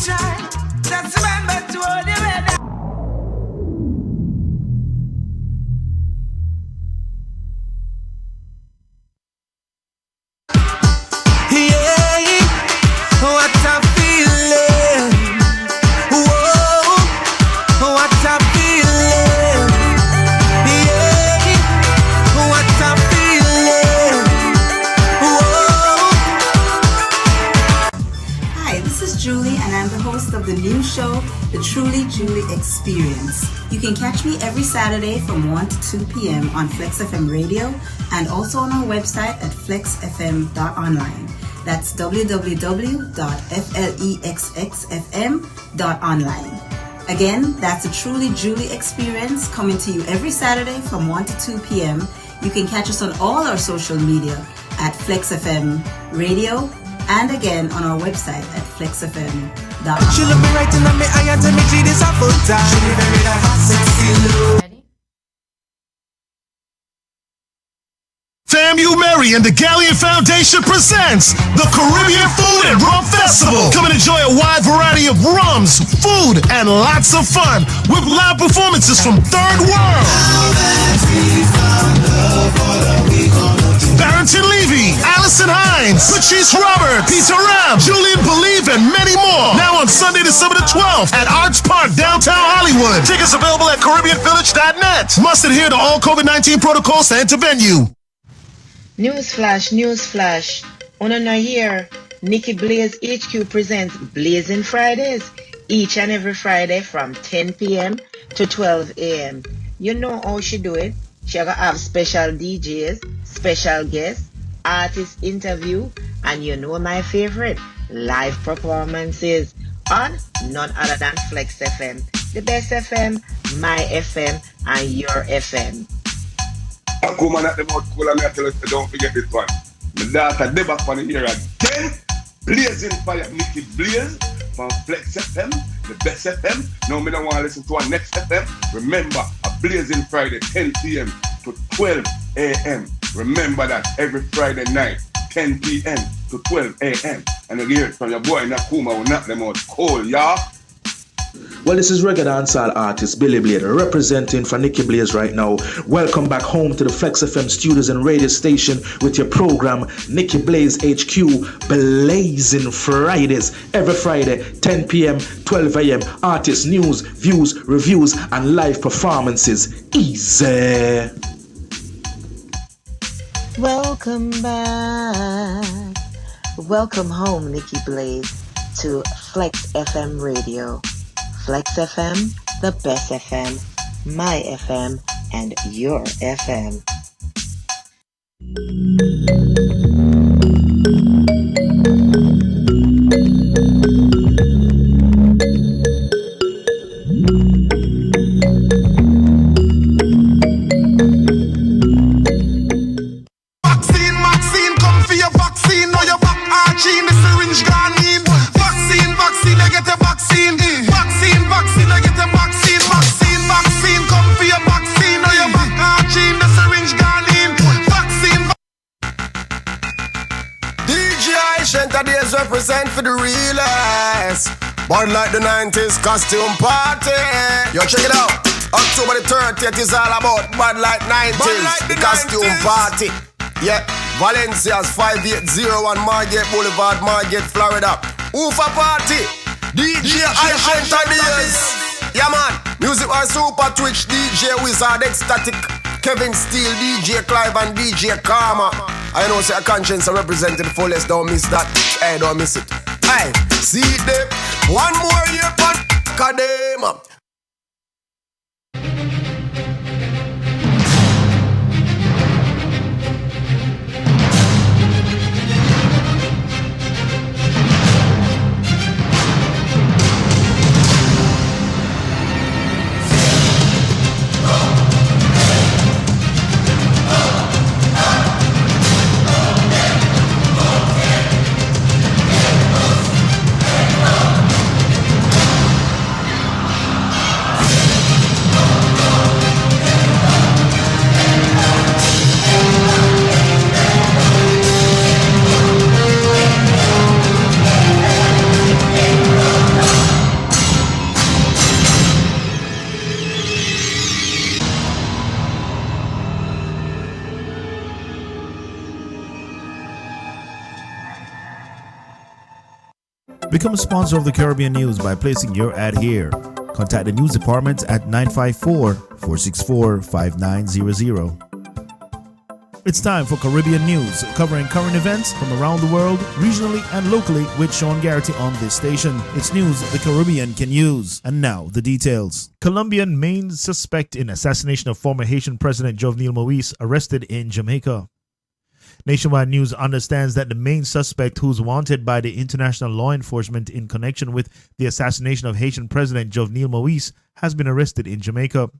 try. Just remember to hold your head up. Yeah, what a feeling. Whoa, what a feeling. Yeah, what a feeling. Whoa. Hi, this is Julie, and I'm the host of the new show, The Truly JULI Experience. You can catch me every Saturday from 1 to 2 p.m. on Flex FM Radio and also on our website at flexfm.online. That's www.flexxfm.online. Again, that's the Truly JULI Experience coming to you every Saturday from 1 to 2 p.m. You can catch us on all our social media at Flex FM Radio and again on our website at flexfm.online. She love me right in me eye and tell me she this a full time. She be very that hot, sexy look. FAMU Mary and the Galleon Foundation presents the Caribbean Food and Rum Festival. Come and enjoy a wide variety of rums, food, and lots of fun with live performances from Third World, Barrington Levy, Allison Hines, Patrice Robert, Peter Ram, Julian Believe, and many more. Now on Sunday, December the 12th at Arch Park, downtown Hollywood. Tickets available at CaribbeanVillage.net. Must adhere to all COVID-19 protocols to enter venue. Newsflash. On a year, Nikki Blaze HQ presents Blazing Fridays each and every Friday from 10 p.m. to 12 a.m. You know how she do it. She gonna have special DJs, special guests, artist interview, and you know my favorite, live performances on none other than Flex FM, the best FM, my FM, and your FM. I come on at the mouth cool and I tell us don't forget this one. My daughter never on the here again. Blazing Fire, Nikki Blaze from Flex FM, the best FM. No, me don't want to listen to our next FM. Remember, a Blazing Friday, 10 p.m. to 12 a.m. Remember that every Friday night, 10 p.m. to 12 a.m. And you hear it from your boy Nakuma who knock them out cold, y'all. Well, this is reggae dancehall artist Billy Blade representing for Nikki Blaze right now. Welcome back home to the Flex FM studios and radio station with your program Nikki Blaze HQ, Blazing Fridays. Every Friday, 10 p.m., 12 a.m. Artist news, views, reviews, and live performances. Easy. Welcome back. Welcome home, Nikki Blaze, to Flex FM Radio. Flex FM, the best FM, my FM, and your FM. Vaccine, come for your vaccine. Now your back arching, the syringe gone in. Vaccine, I get a vaccine. Vaccine, I get a vaccine. Vaccine, come for your vaccine. Now your back arching, the syringe gone in. Vaccine. DJ Shenta Days represent for the realest. Born like the 90s costume party. Yo, check it out. October the 30th is all about Bud Light 90s, the costume party. Yeah, Valencia's 5801 Margate Boulevard, Margate, Florida. Ufa party, DJ Shenta Days. Yeah man, music was Super Twitch, DJ Wizard, Ecstatic, Kevin Steele, DJ Clive, and DJ Karma. I know say a conscience are represented fullest, don't miss that. Hey, don't miss it. Hey, see them, one more year for Kadema. Become a sponsor of the Caribbean News by placing your ad here. Contact the news department at 954-464-5900. It's time for Caribbean News, covering current events from around the world, regionally and locally, with Sean Garrity on this station. It's news the Caribbean can use. And now, the details. Colombian main suspect in assassination of former Haitian President Jovenel Moïse arrested in Jamaica. Nationwide News understands that the main suspect, who's wanted by the international law enforcement in connection with the assassination of Haitian President Jovenel Moïse, has been arrested in Jamaica.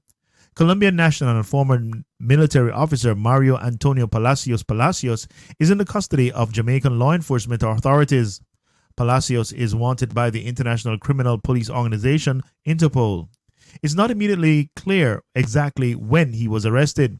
Colombian national and former military officer Mario Antonio Palacios is in the custody of Jamaican law enforcement authorities. Palacios is wanted by the International Criminal Police Organization, Interpol. It's not immediately clear exactly when he was arrested.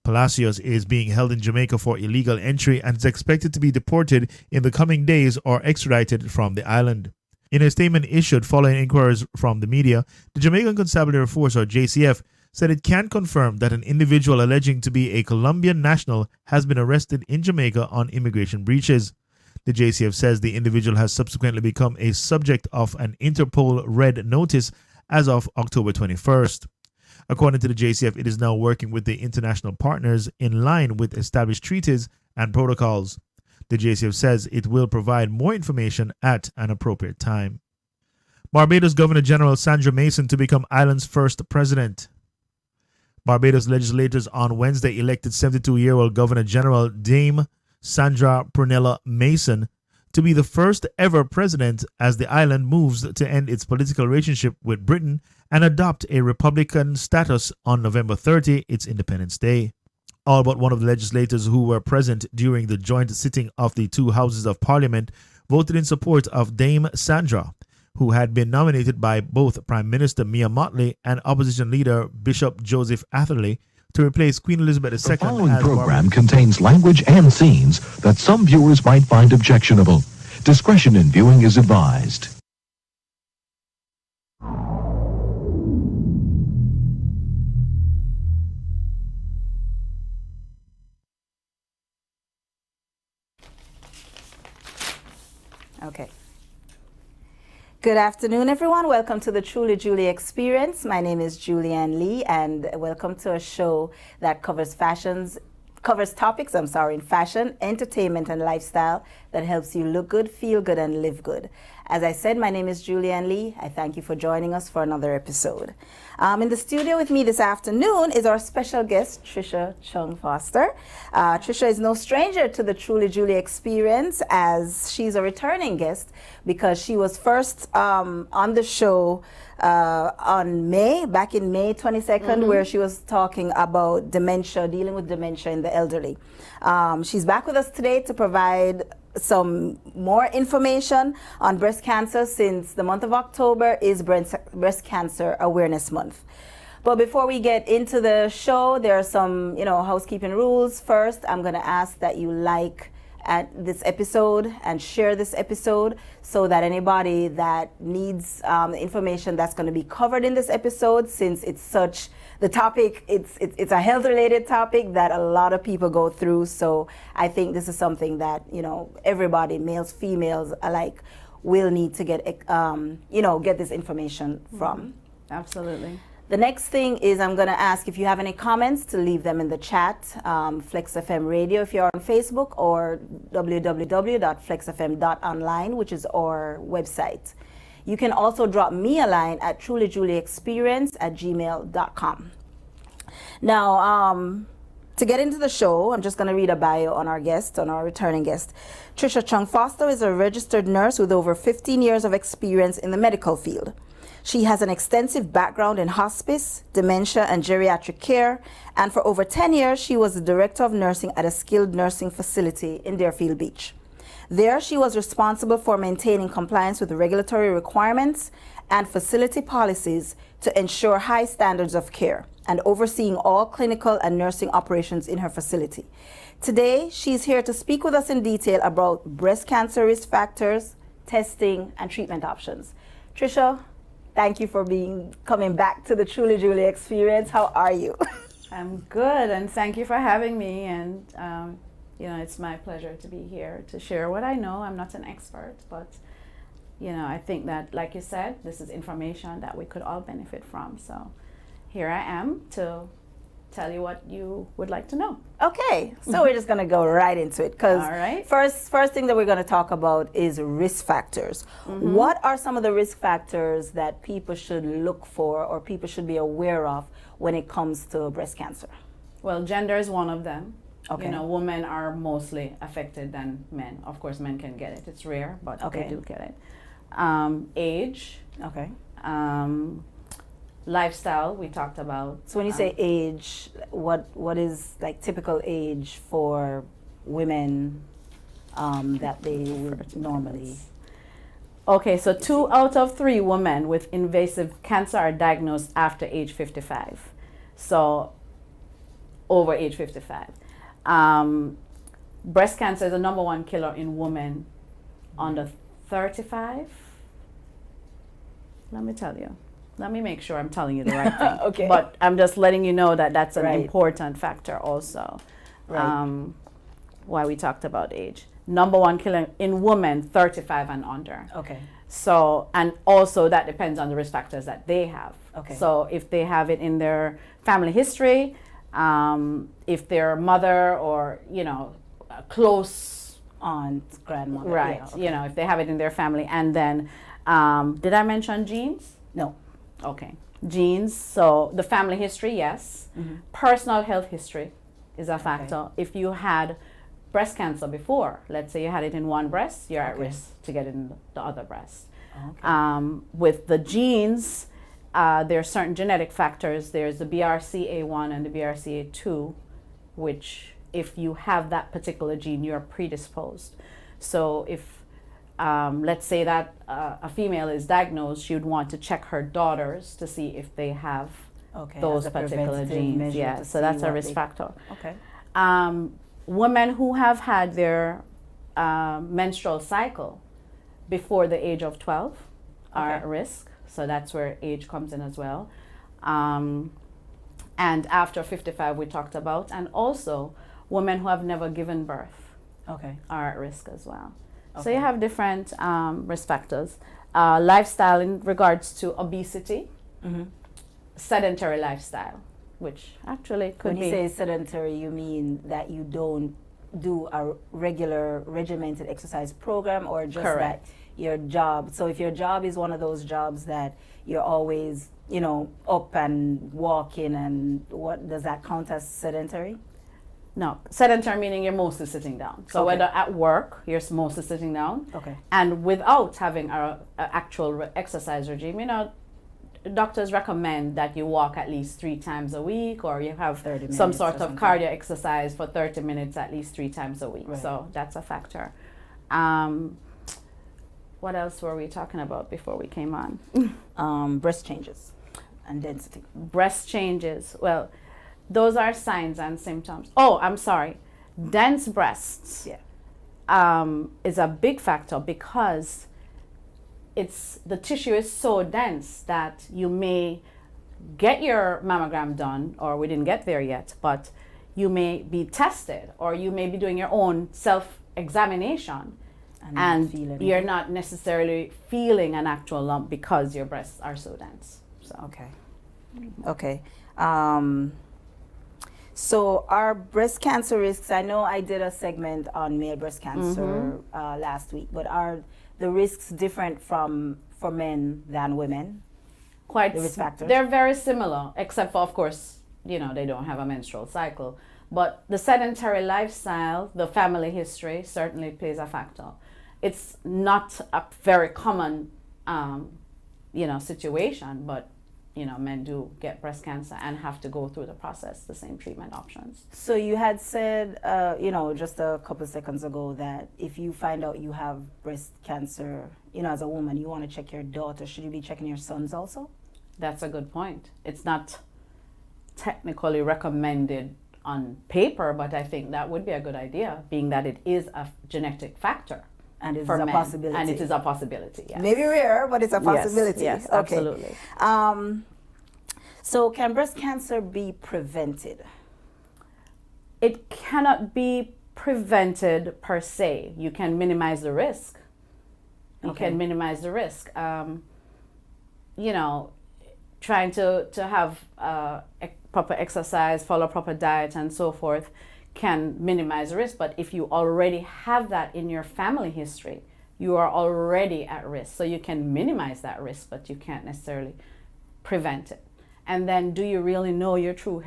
Palacios is being held in Jamaica for illegal entry and is expected to be deported in the coming days or extradited from the island. In a statement issued following inquiries from the media, the Jamaican Constabulary Force, or JCF, said it can confirm that an individual alleging to be a Colombian national has been arrested in Jamaica on immigration breaches. The JCF says the individual has subsequently become a subject of an Interpol red notice as of October 21st. According to the JCF, it is now working with the international partners in line with established treaties and protocols. The JCF says it will provide more information at an appropriate time. Barbados Governor General Sandra Mason to become island's first president. Barbados legislators on Wednesday elected 72-year-old Governor General Dame Sandra Prunella Mason to be the first ever president as the island moves to end its political relationship with Britain and adopt a Republican status on November 30, its Independence Day. All but one of the legislators who were present during the joint sitting of the two houses of Parliament voted in support of Dame Sandra, who had been nominated by both Prime Minister Mia Mottley and opposition leader Bishop Joseph Atherley to replace Queen Elizabeth II. The following program contains language and scenes that some viewers might find objectionable. Discretion in viewing is advised. Okay. Good afternoon, everyone. Welcome to the Truly Julie Experience. My name is Julianne Lee, and welcome to a show that covers topics in fashion, entertainment, and lifestyle that helps you look good, feel good, and live good. As I said, my name is Julianne Lee. I thank you for joining us for another episode. In the studio with me this afternoon is our special guest, Trisha Chung Foster. Trisha is no stranger to the Truly Julie Experience, as she's a returning guest because she was first on the show back in May 22nd, where she was talking about dementia, dealing with dementia in the elderly. She's back with us today to provide some more information on breast cancer, since the month of October is Breast Cancer Awareness Month. But before we get into the show, there are some, housekeeping rules. First, I'm going to ask that you like this episode and share this episode so that anybody that needs the information that's going to be covered in this episode, since it's the topic, it's a health related topic that a lot of people go through. So I think this is something that, everybody, males, females alike, will need to get this information from. Absolutely. The next thing is I'm going to ask if you have any comments to leave them in the chat. Flex FM Radio if you're on Facebook, or www.flexfm.online, which is our website. You can also drop me a line at trulyjulieexperience@gmail.com. Now, to get into the show, I'm just going to read a bio on our returning guest. Trisha Chung Foster is a registered nurse with over 15 years of experience in the medical field. She has an extensive background in hospice, dementia, and geriatric care, and for over 10 years, she was the director of nursing at a skilled nursing facility in Deerfield Beach. There, she was responsible for maintaining compliance with regulatory requirements and facility policies to ensure high standards of care, and overseeing all clinical and nursing operations in her facility. Today, she's here to speak with us in detail about breast cancer risk factors, testing, and treatment options. Trisha, thank you for coming back to the Truly Julie Experience. How are you? I'm good, and thank you for having me. And it's my pleasure to be here to share what I know. I'm not an expert, but I think that, like you said, this is information that we could all benefit from. So here I am to tell you what you would like to know. Okay, so we're just gonna go right into it because All right. first thing that we're gonna talk about is risk factors. What are some of the risk factors that people should look for or people should be aware of when it comes to breast cancer? Well, gender is one of them. Okay. Women are mostly affected than men. Of course, men can get it. It's rare, but they do get it. Age. Okay. Lifestyle, we talked about. So when you say age, what is like typical age for women that they would normally? Okay, so 2 out of 3 women with invasive cancer are diagnosed after age 55. So over age 55. Breast cancer is the number 1 killer in women under 35. Let me tell you. Let me make sure I'm telling you the right thing. Okay. But I'm just letting you know that that's an important factor also. Right. Why we talked about age. Number 1 killer in women 35 and under. Okay. So, and also that depends on the risk factors that they have. Okay. So if they have it in their family history, if their mother or, a close aunt, grandmother. right, Yeah, okay. if they have it in their family. And then, did I mention genes? No. Okay. Genes, so the family history, yes. Personal health history is a factor. If you had breast cancer before, let's say you had it in one breast, you're at risk to get it in the other breast. With the genes, there are certain genetic factors. There's the BRCA1 and the BRCA2, which if you have that particular gene, you're predisposed. So if let's say that a female is diagnosed, she would want to check her daughters to see if they have those particular genes. Yeah, so that's a risk factor. Okay. Women who have had their menstrual cycle before the age of 12 are at risk. So that's where age comes in as well. And after 55, we talked about. And also, women who have never given birth are at risk as well. So you have different risk factors. Lifestyle in regards to obesity, sedentary lifestyle, which actually could be. When you say sedentary, you mean that you don't do a regular regimented exercise program, or just Correct. that your job. So if your job is one of those jobs that you're always, up and walking, and what does that count as sedentary? No, sedentary meaning you're mostly sitting down. So whether at work, you're mostly sitting down. Okay. And without having a actual exercise regime, doctors recommend that you walk at least 3 times a week, or you have 30 some minutes sort or of something. cardio exercise for 30 minutes at least 3 times a week. Right. So that's a factor. What else were we talking about before we came on? Breast changes and density. Breast changes. Well, those are signs and symptoms. Oh, I'm sorry. Dense breasts is a big factor because the tissue is so dense that you may get your mammogram done, or we didn't get there yet, but you may be tested, or you may be doing your own self-examination, and you're not necessarily feeling an actual lump because your breasts are so dense. So Okay. So our breast cancer risks, I know I did a segment on male breast cancer last week, but are the risks different for men than women? Quite the risk factors? They're very similar, except for, of course, they don't have a menstrual cycle. But the sedentary lifestyle, the family history certainly plays a factor. It's not a very common, situation, but men do get breast cancer and have to go through the process, the same treatment options. So you had said, just a couple of seconds ago, that if you find out you have breast cancer, as a woman, you want to check your daughter. Should you be checking your sons also? That's a good point. It's not technically recommended on paper, but I think that would be a good idea, being that it is a genetic factor. And it's for a men. possibility. And it is a possibility, yes. Maybe rare, but it's a possibility. Yes, Okay. absolutely. So can breast cancer be prevented? It cannot be prevented per se. You can minimize the risk. You can minimize the risk. You know, trying to have proper exercise, follow proper diet, and so forth can minimize the risk. But if you already have that in your family history, you are already at risk. So you can minimize that risk, but you can't necessarily prevent it. And then, do you really know your true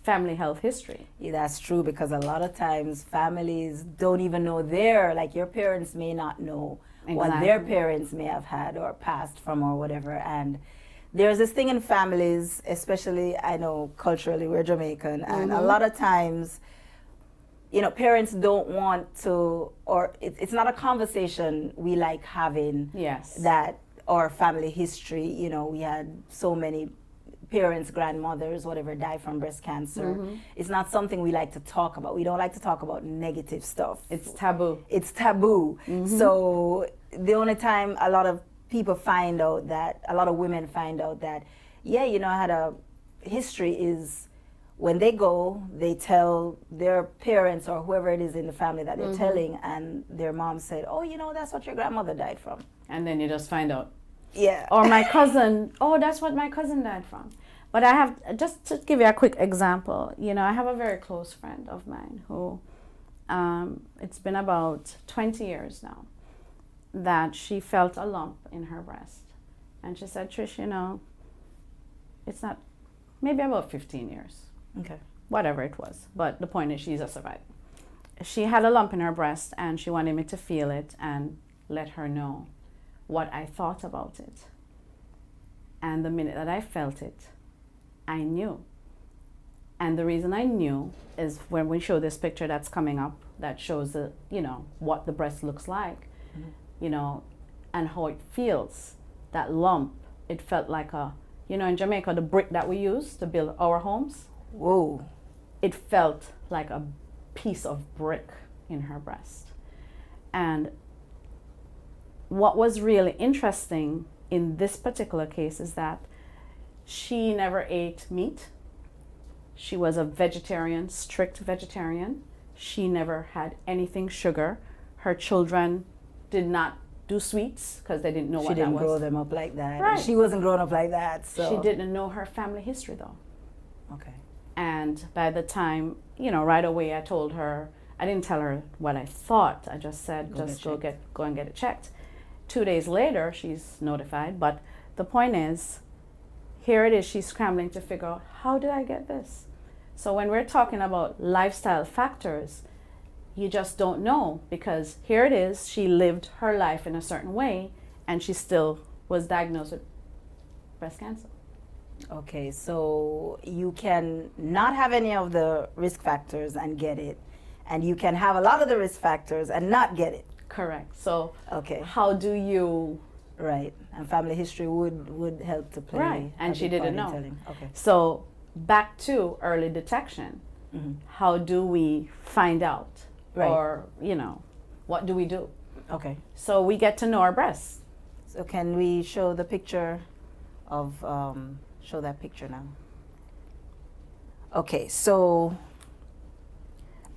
family health history? Yeah, that's true, because a lot of times families don't even know like your parents may not know what their parents may have had or passed from or whatever. And there's this thing in families, especially, I know culturally we're Jamaican, and a lot of times, you know, parents don't want to, or it's not a conversation we like having. Yes. That our family history, you know, we had so many parents, grandmothers, whatever, die from breast cancer. It's not something we like to talk about. We don't like to talk about negative stuff. It's taboo. It's taboo. So the only time a lot of people find out that, a lot of women find out that, yeah, you know, I had a history, is when they go, they tell their parents or whoever it is in the family that they're telling, and their mom said, oh, you know, that's what your grandmother died from. And then you just find out. Yeah. Or my cousin, oh, that's what my cousin died from. But I have, just to give you a quick example, you know, I have a very close friend of mine who, it's been about 20 years now, that she felt a lump in her breast. And she said, Trish, you know, it's not, maybe about 15 years. Okay. Whatever it was. But the point is, she's a survivor. She had a lump in her breast, and she wanted me to feel it and let her know what I thought about it. And the minute that I felt it, I knew. And the reason I knew is when we show this picture that's coming up that shows the, you know, what the breast looks like, you know, and how it feels. That lump, it felt like a, you know, in Jamaica, the brick that we use to build our homes. Whoa. It felt like a piece of brick in her breast. And what was really interesting in this particular case is that she never ate meat. She was a vegetarian, strict vegetarian. She never had anything sugar. Her children did not do sweets because they didn't know what that was. She didn't grow them up like that. Right. She wasn't growing up like that. So she didn't know her family history though. Okay. And by the time, you know, right away I told her, I didn't tell her what I thought. I just said, go and get it checked. 2 days later, she's notified. But the point is, here it is, she's scrambling to figure out, how did I get this? So when we're talking about lifestyle factors, you just don't know, because here it is, she lived her life in a certain way, and she still was diagnosed with breast cancer. Okay, so you can not have any of the risk factors and get it, and you can have a lot of the risk factors and not get it. Correct. So okay, how do you... Right, and family history would help to play. Right, and she didn't know. Okay. So back to early detection. How do we find out? Right. Or, you know, what do we do? Okay. So we get to know our breasts. So can we show the picture of, show that picture now. Okay, so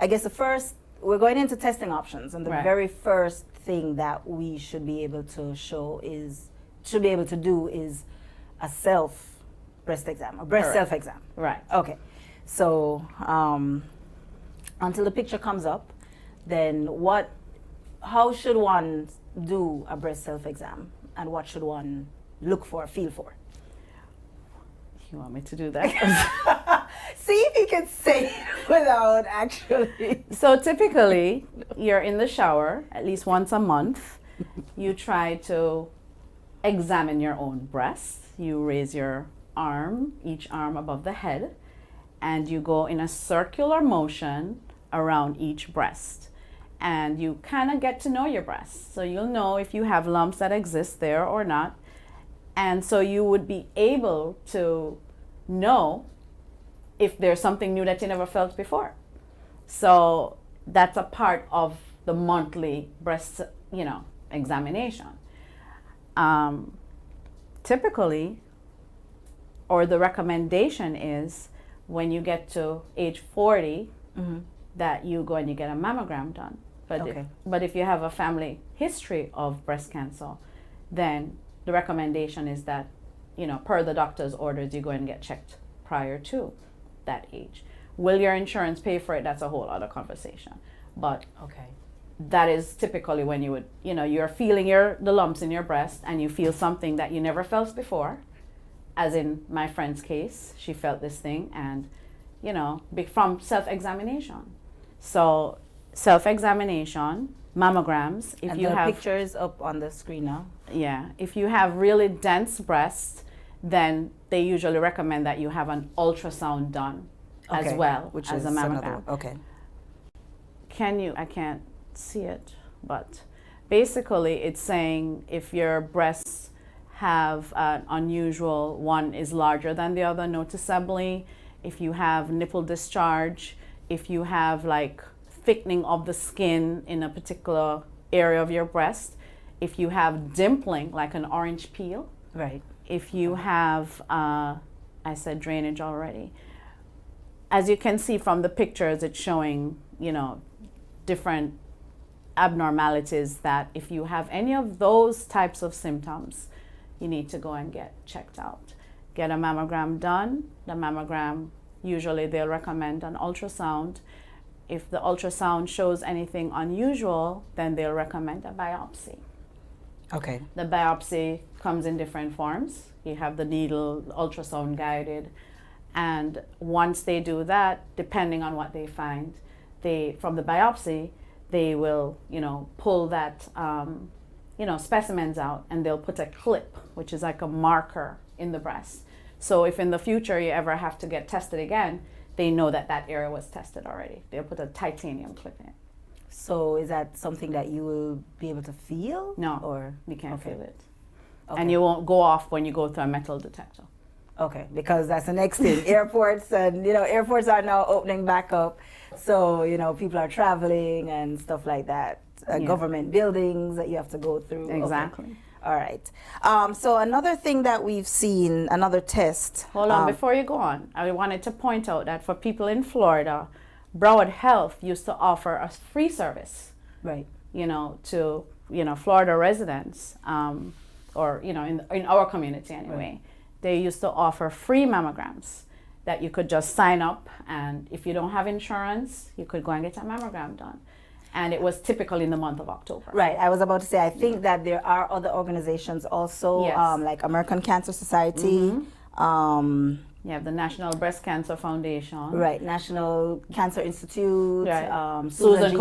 I guess we're going into testing options, and the very first thing that we should be able to do is a self breast exam, a breast self exam. Right. Okay, so until the picture comes up, then how should one do a breast self exam, and what should one look for, feel for? You want me to do that? See if you can say it without actually. So typically, you're in the shower at least once a month. You try to examine your own breast. You raise your arm, each arm above the head, and you go in a circular motion around each breast. And you kind of get to know your breasts. So you'll know if you have lumps that exist there or not. And so you would be able to know if there's something new that you never felt before. So that's a part of the monthly breast, examination. Typically, or the recommendation is when you get to age 40, that you go and you get a mammogram done. But if you have a family history of breast cancer, then the recommendation is that, per the doctor's orders, you go and get checked prior to that age. Will your insurance pay for it? That's a whole other conversation. But that is typically when you would, you're feeling the lumps in your breast and you feel something that you never felt before. As in my friend's case, she felt this thing and, from self-examination. So self-examination, mammograms. If and you the have picture is up on the screen now. Yeah, if you have really dense breasts, then they usually recommend that you have an ultrasound done as well which as is a mammogram. another one. Okay. I can't see it, but basically it's saying if your breasts have an unusual, one is larger than the other noticeably, if you have nipple discharge, if you have like thickening of the skin in a particular area of your breast, if you have dimpling like an orange peel, right? If you have, I said drainage already. As you can see from the pictures, it's showing, different abnormalities that if you have any of those types of symptoms, you need to go and get checked out. Get a mammogram done. The mammogram, usually they'll recommend an ultrasound. If the ultrasound shows anything unusual, then they'll recommend a biopsy. Okay. The biopsy comes in different forms. You have the needle, ultrasound guided, and once they do that, depending on what they find, from the biopsy, they will, pull that, specimens out, and they'll put a clip, which is like a marker in the breast. So if in the future you ever have to get tested again, they know that area was tested already. They'll put a titanium clip in it. So is that something that you will be able to feel? No, or you can't feel it. Okay. And you won't go off when you go through a metal detector. Okay, because that's the next thing. Airports airports are now opening back up. So, people are traveling and stuff like that. Government buildings that you have to go through. Exactly. Okay. All right. So another thing that we've seen, another test. Hold on, before you go on, I wanted to point out that for people in Florida, Broward Health used to offer a free service. Right. To, Florida residents, or, in our community anyway. Right. They used to offer free mammograms that you could just sign up, and if you don't have insurance, you could go and get a mammogram done. And it was typically in the month of October. Right. I was about to say, I think that there are other organizations also, yes. Like American Cancer Society. Mm-hmm. You have the National Breast Cancer Foundation. Right. National Cancer Institute. Right. Susan G.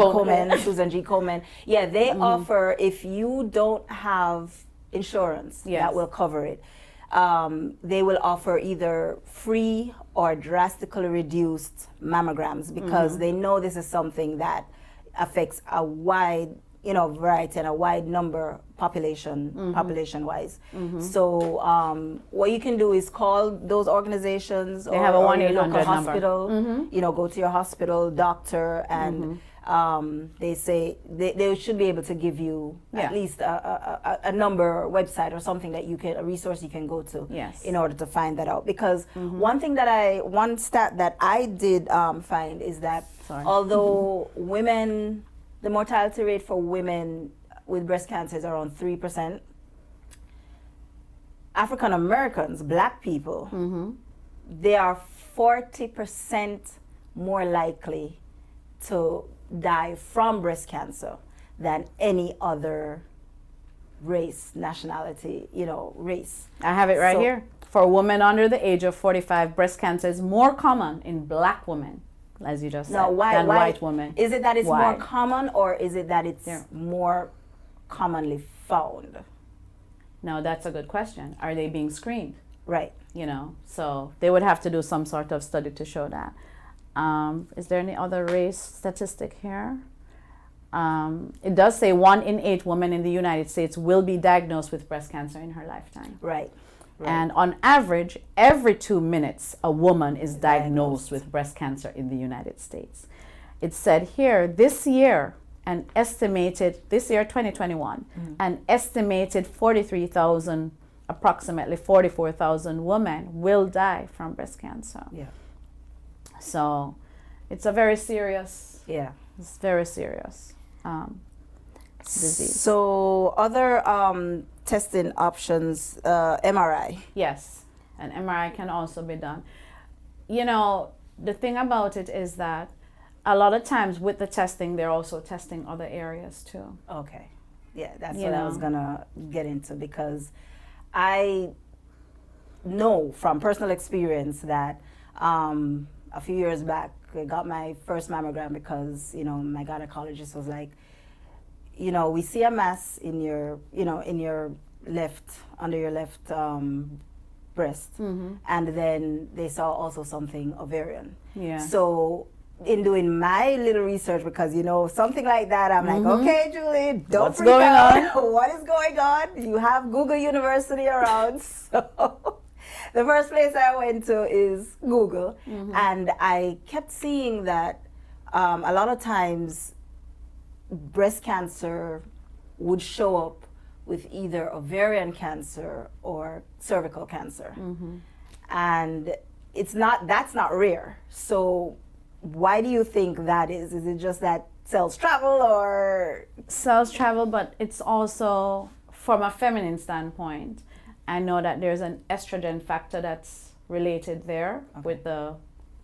Komen. Yeah, they offer, if you don't have insurance, that will cover it. They will offer either free or drastically reduced mammograms because they know this is something that affects a wide, variety and a wide number population-wise. So what you can do is call those organizations they have a 1-800 hospital. Go to your hospital doctor and they say they should be able to give you at least a number or website or something that a resource you can go to in order to find that out. Because one stat that I did find is that although women, the mortality rate for women with breast cancer is around 3%, African Americans, black people, they are 40% more likely to die from breast cancer than any other race, nationality, race. I have it right here. For women under the age of 45, breast cancer is more common in black women, as you just said, than white women. Is it that it's more common, or is it that it's more commonly found? No, that's a good question. Are they being screened? Right. So they would have to do some sort of study to show that. Is there any other race statistic here? It does say 1 in 8 women in the United States will be diagnosed with breast cancer in her lifetime. Right. And on average, every 2 minutes, a woman is diagnosed with breast cancer in the United States. It said here, this year, 2021, an estimated 43,000, approximately 44,000 women will die from breast cancer. Yeah. So it's a very serious. Yeah. It's very serious. disease. So other testing options, MRI. Yes, an MRI can also be done. You know, the thing about it is that a lot of times with the testing, they're also testing other areas too. Okay. Yeah, that's You what I know. was gonna get into, because I know from personal experience that a few years back I got my first mammogram because, you know, my gynecologist was like, you know, we see a mass in your, you know, in your left, under your left breast, and then they saw also something ovarian. Yeah. So in doing my little research, because, you know, something like that, I'm like, okay, Julie, don't What's freak going out. on? What is going on? You have Google University around. So the first place I went to is Google, and I kept seeing that a lot of times breast cancer would show up with either ovarian cancer or cervical cancer. And that's not rare. So why do you think that is? Is it just that cells travel, or? Cells travel, but it's also from a feminine standpoint. I know that there's an estrogen factor that's related there with the,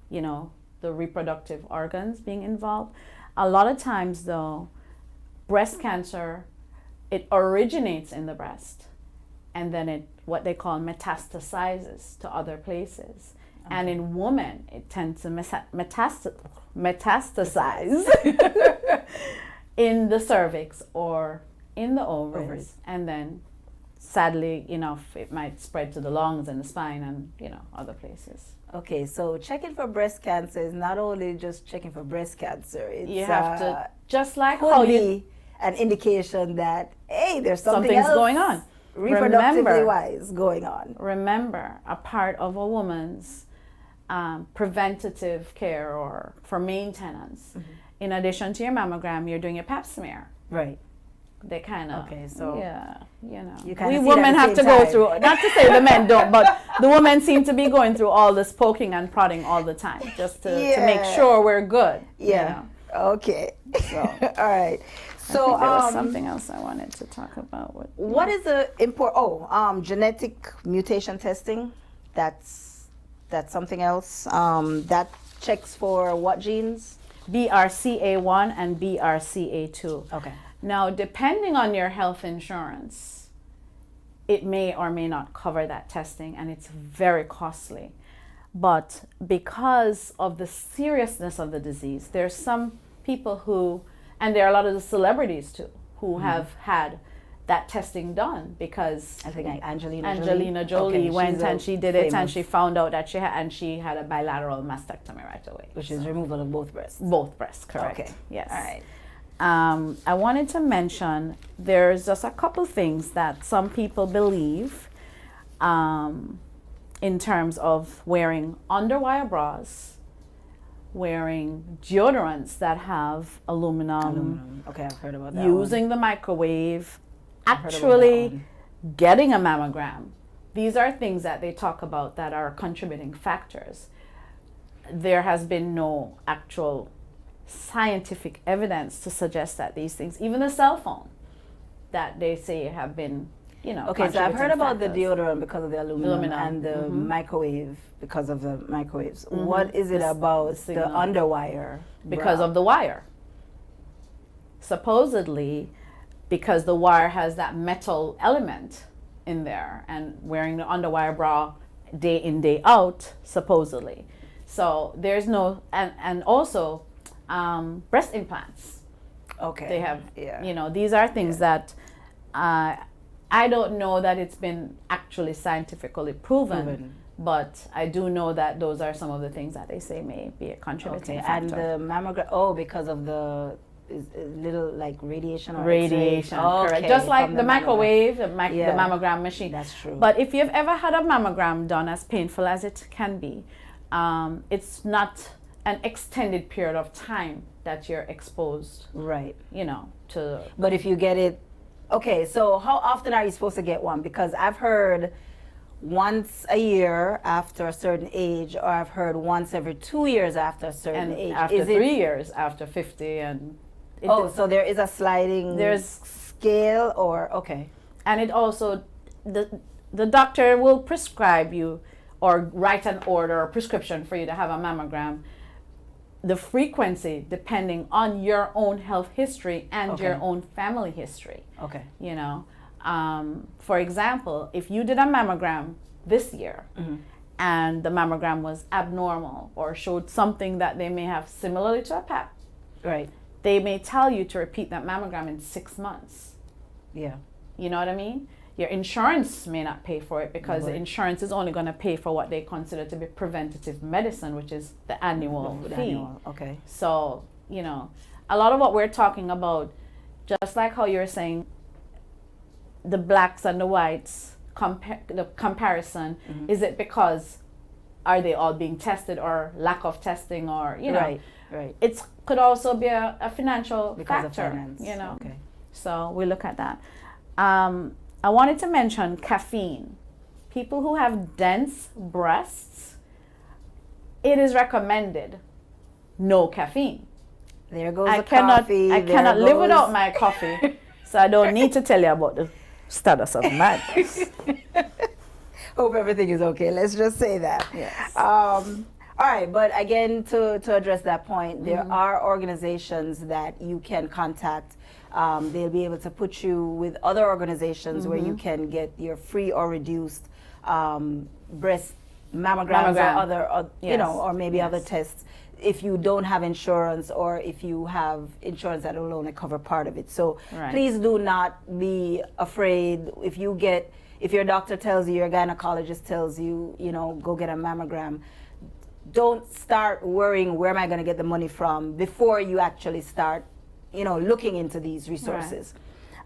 you know, the reproductive organs being involved. A lot of times though, breast cancer, it originates in the breast and then it, what they call metastasizes to other places. And in women, it tends to metastasize in the cervix or in the ovaries. And then sadly enough, it might spread to the lungs and the spine and, you know, other places. Okay, so checking for breast cancer is not only just checking for breast cancer. It's, You have to, just like could how be an indication that, hey, there's something's something's going on. Reproductively wise going on. Remember, a part of a woman's preventative care or for maintenance, in addition to your mammogram, you're doing your pap smear. Right. They kind of, okay, so yeah, you know, you we women have to go through, not to say the men don't, but the women seem to be going through all this poking and prodding all the time just to make sure we're good. Yeah. You know? Okay. So, all right. So there was something else I wanted to talk about. What is the genetic mutation testing? That's something else. That checks for what genes? BRCA1 and BRCA2. Okay. Now, depending on your health insurance, it may or may not cover that testing, and it's very costly. But because of the seriousness of the disease, there's some people who, and there are a lot of the celebrities too, who have had that testing done, because I think like Angelina Jolie went and she did it, and famous. she found out that she had a bilateral mastectomy right away. Which is removal of both breasts. Both breasts, correct. Okay. Yes. All right. I wanted to mention there's just a couple things that some people believe in terms of wearing underwire bras, wearing deodorants that have aluminum. Okay, I've heard about that. Using the microwave, actually getting a mammogram. These are things that they talk about that are contributing factors. There has been no actual scientific evidence to suggest that these things, even the cell phone, that they say have been, you know. Okay, so I've heard about the factors. deodorant because of the aluminum. And the microwave because of the microwaves. What is it about the underwire? Because of the wire. Supposedly, because the wire has that metal element in there, and wearing the underwire bra day in, day out, supposedly. So there's no, and also breast implants. Okay. They have, you know, these are things that I don't know that it's been actually scientifically proven, but I do know that those are some of the things that they say may be a contributing factor. And the mammogram, because of the little like radiation or radiation, correct. Just like the microwave, the mammogram machine. That's true. But if you've ever had a mammogram done, as painful as it can be, it's not an extended period of time that you're exposed, right? You know, to. But if you get it, okay. So how often are you supposed to get one? Because I've heard once a year after a certain age, or I've heard once every 2 years after a certain age. After 3 years after 50, and So there is a sliding scale, or okay. And it also, the doctor will prescribe you or write an order or prescription for you to have a mammogram. The frequency depending on your own health history and your own family history. Okay. You know, for example, if you did a mammogram this year and the mammogram was abnormal or showed something that they may have similarly to a PAP, right? They may tell you to repeat that mammogram in 6 months. Yeah. You know what I mean? Your insurance may not pay for it because the insurance is only going to pay for what they consider to be preventative medicine, which is the annual fee. Okay. So, you know, a lot of what we're talking about, just like how you're saying, the blacks and the whites, the comparison, is it because are they all being tested or lack of testing, or, you know, right. It could also be a financial because factor, of finance. you know. Okay. So we look at that. I wanted to mention caffeine. People who have dense breasts, it is recommended no caffeine. There goes I the coffee. I cannot live without my coffee, so I don't need to tell you about the status of madness. Hope everything is okay. Let's just say that. Yes. All right, but again, to address that point, there are organizations that you can contact. They'll be able to put you with other organizations where you can get your free or reduced breast mammograms or other, you know, or maybe other tests if you don't have insurance, or if you have insurance that will only cover part of it. So please do not be afraid if your doctor tells you, your gynecologist tells you, you know, go get a mammogram. Don't start worrying, where am I going to get the money from, before you actually start, you know, looking into these resources.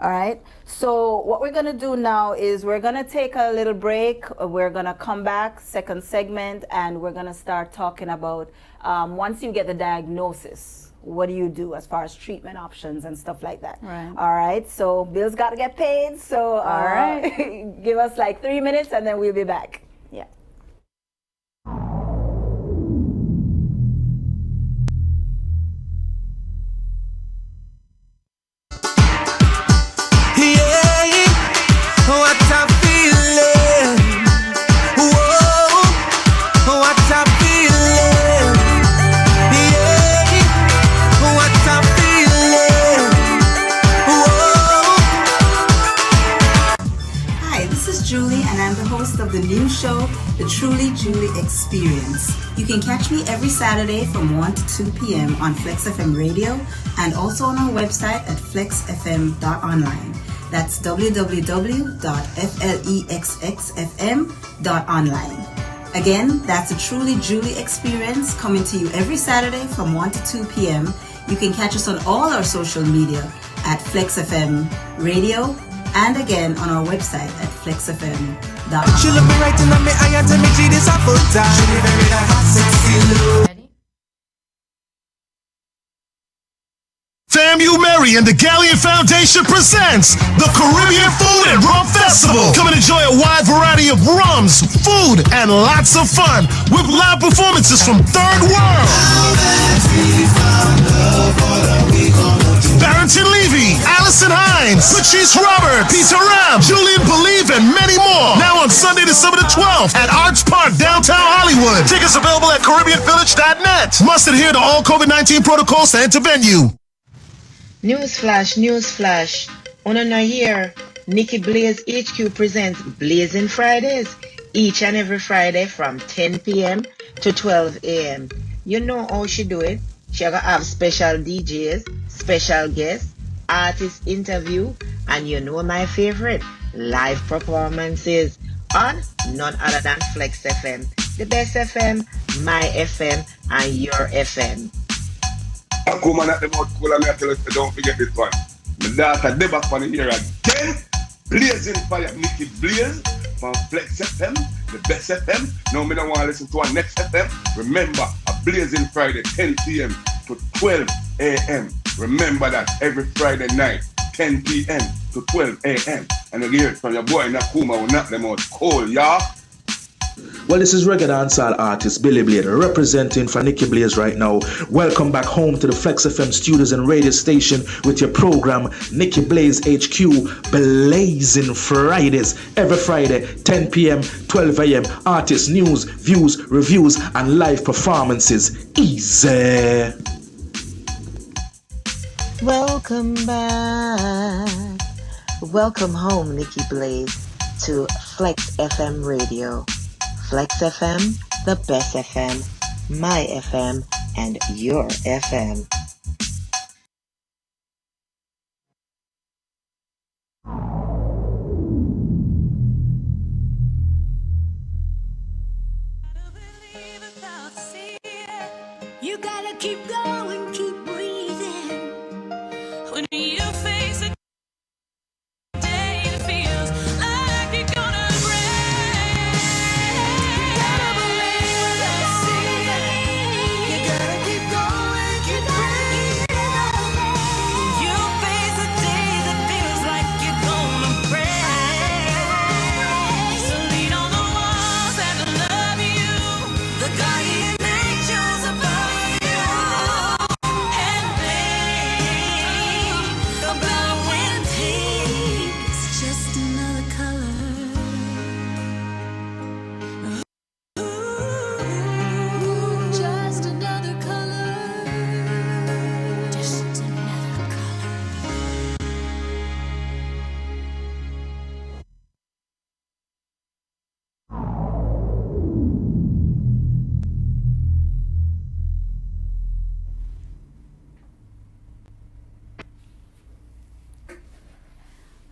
All right. So what we're going to do now is we're going to take a little break. We're going to come back, second segment, and we're going to start talking about once you get the diagnosis, what do you do as far as treatment options and stuff like that. Right. All right. So bills got to get paid. So all right. give us like 3 minutes and then we'll be back. Yeah. What a feeling. Whoa, what a feeling. Yeah, what a feeling. Whoa. Hi, this is Julie, and I'm the host of the new show, The Truly Julie Experience. You can catch me every Saturday from 1 to 2 p.m. on Flex FM Radio and also on our website at flexfm.online. That's www.flexxfm.online. Again, that's a Truly Julie Experience coming to you every Saturday from 1 to 2 p.m. You can catch us on all our social media at Flex FM Radio and again on our website at flexfm.online. She look me right in the eye and tell me she this a full time. She be very like hot, sexy look. FAMU Mary and the Galleon Foundation presents the Caribbean Food and Rum Festival. Come and enjoy a wide variety of rums, food, and lots of fun with live performances from Third World, Barrington Levy, Allison Hines, Patrice Robert, Peter Ram, Julian Believe, and many more. Now on Sunday, December the 12th at Arts Park, downtown Hollywood. Tickets available at CaribbeanVillage.net. Must adhere to all COVID-19 protocols to enter venue. Newsflash. On a year, Nikki Blaze HQ presents Blazing Fridays, each and every Friday from 10 p.m. to 12 a.m. You know how she do it. She gonna have special DJs, special guests, artist interview, and you know my favorite, live performances on none other than Flex FM, the best FM, my FM, and your FM. I come on at the mouth cool and I tell us don't forget this one. My daughter Deba on the here again. Blazing Fire, Nikki Blaze from Flex FM, the best FM. Now me don't want to listen to our next FM. Remember, a Blazing Friday, 10 p.m. to 12 a.m. Remember that every Friday night, 10 p.m. to 12 a.m. And you hear it from your boy Nakuma who knock them out cold, y'all. Well, this is reggae dancehall artist Billy Blade representing for Nikki Blaze right now. Welcome back home to the Flex FM studios and radio station with your program Nikki Blaze HQ, Blazing Fridays. Every Friday, 10 p.m., 12 a.m. Artist news, views, reviews, and live performances. Easy. Welcome back. Welcome home, Nikki Blaze, to Flex FM Radio. Flex FM, the best FM, my FM, and your FM. You gotta keep going, keep breathing. When you face a day that feels like you're gonna break, you gotta believe what I see. You gotta keep going, keep breathing. You face a day that feels like you're gonna break. So lean on the walls that love you, the guardian angels above you, and think about when peace is just another color. Just another color. Just another color.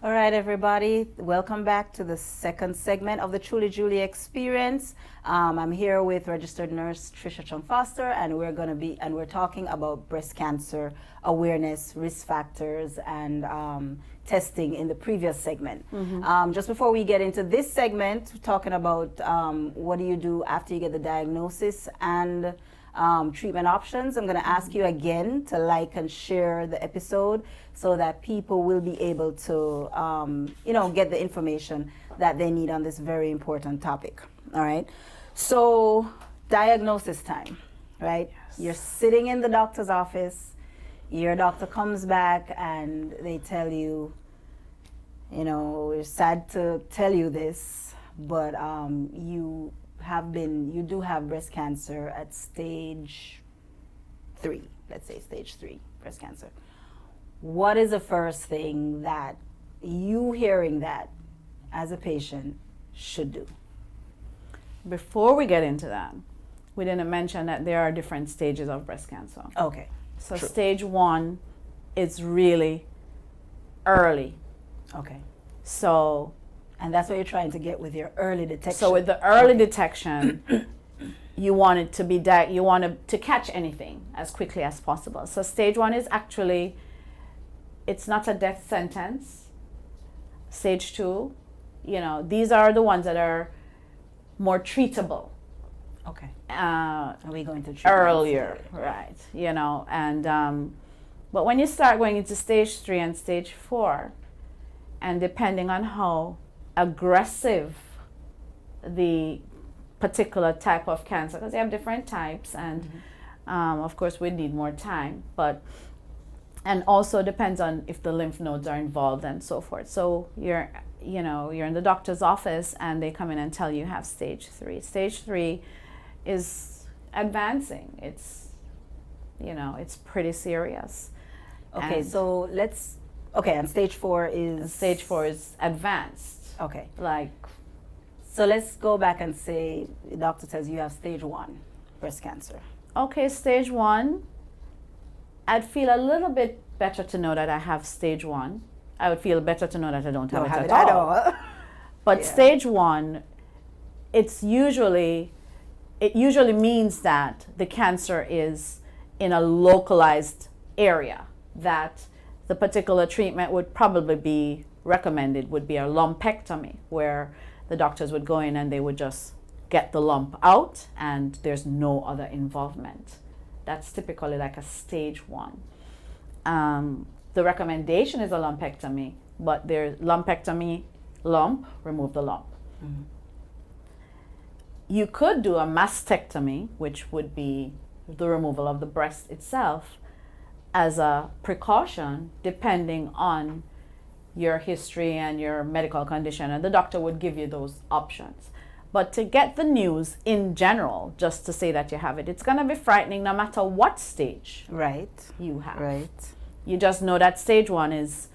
All right, everybody, welcome back to the second segment of the Truly Julie Experience. I'm here with registered nurse Trisha Chung Foster, and we're talking about breast cancer awareness, risk factors, and testing in the previous segment. Just before we get into this segment, we're talking about what do you do after you get the diagnosis and treatment options. I'm going to ask you again to like and share the episode so that people will be able to, get the information that they need on this very important topic. All right. So, diagnosis time, right? Yes. You're sitting in the doctor's office. Your doctor comes back and they tell you, we're sad to tell you this, but you do have breast cancer at stage 3, let's say stage 3 breast cancer. What is the first thing that you hearing that as a patient should do? Before we get into that, we didn't mention that there are different stages of breast cancer. Okay. So True. stage 1 is really early. Okay. So, and that's what you're trying to get with your early detection. So with the early detection, you want it to be you want to catch anything as quickly as possible. So stage 1 is actually, it's not a death sentence. Stage 2, these are the ones that are more treatable. Okay. Are we going to treat earlier, right? But when you start going into stage 3 and stage 4, and depending on how aggressive the particular type of cancer, because they have different types, and of course we need more time, and also depends on if the lymph nodes are involved and so forth. So you're in the doctor's office and they come in and tell you have stage 3. Stage 3 is advancing. It's pretty serious. Okay, so and stage 4 is? Stage 4 is advanced. Okay. So let's go back and say the doctor says you have stage 1 breast cancer. Okay, stage 1, I'd feel a little bit better to know that I have stage 1. I would feel better to know that I don't have it at all. But stage 1, it usually means that the cancer is in a localized area, that the particular treatment would probably be recommended would be a lumpectomy, where the doctors would go in and they would just get the lump out and there's no other involvement. That's typically like a stage 1. The recommendation is a lumpectomy, but there's lumpectomy, lump, remove the lump. you could do a mastectomy, which would be the removal of the breast itself, as a precaution, depending on your history and your medical condition, and the doctor would give you those options. But to get the news in general, just to say that you have it, it's going to be frightening no matter what stage you have. Right. You just know that stage 1 is,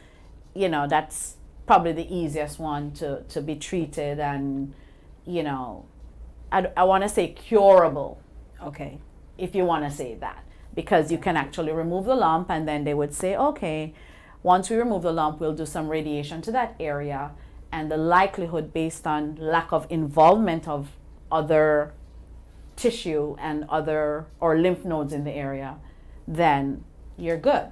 you know, that's probably the easiest one to be treated and, you know, I want to say curable. Okay. If you want to say that. Because you can actually remove the lump, and then they would say, okay, once we remove the lump, we'll do some radiation to that area, and the likelihood based on lack of involvement of other tissue and other or lymph nodes in the area, then you're good.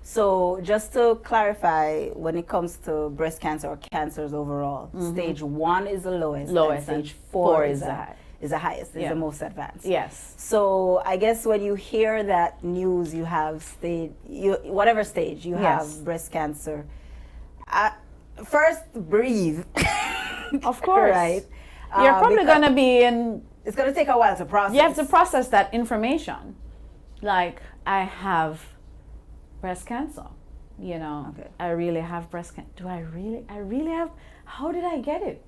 So just to clarify, when it comes to breast cancer or cancers overall, stage 1 is the lowest. Lowest, and stage and 4 is the high. Is the highest, is the most advanced. Yes. So I guess when you hear that news, you have whatever stage you have breast cancer. First, breathe. Of course. Right. You're probably going to be in. It's going to take a while to process. You have to process that information. Like, I have breast cancer. You know, I really have breast cancer. Do I really have? How did I get it?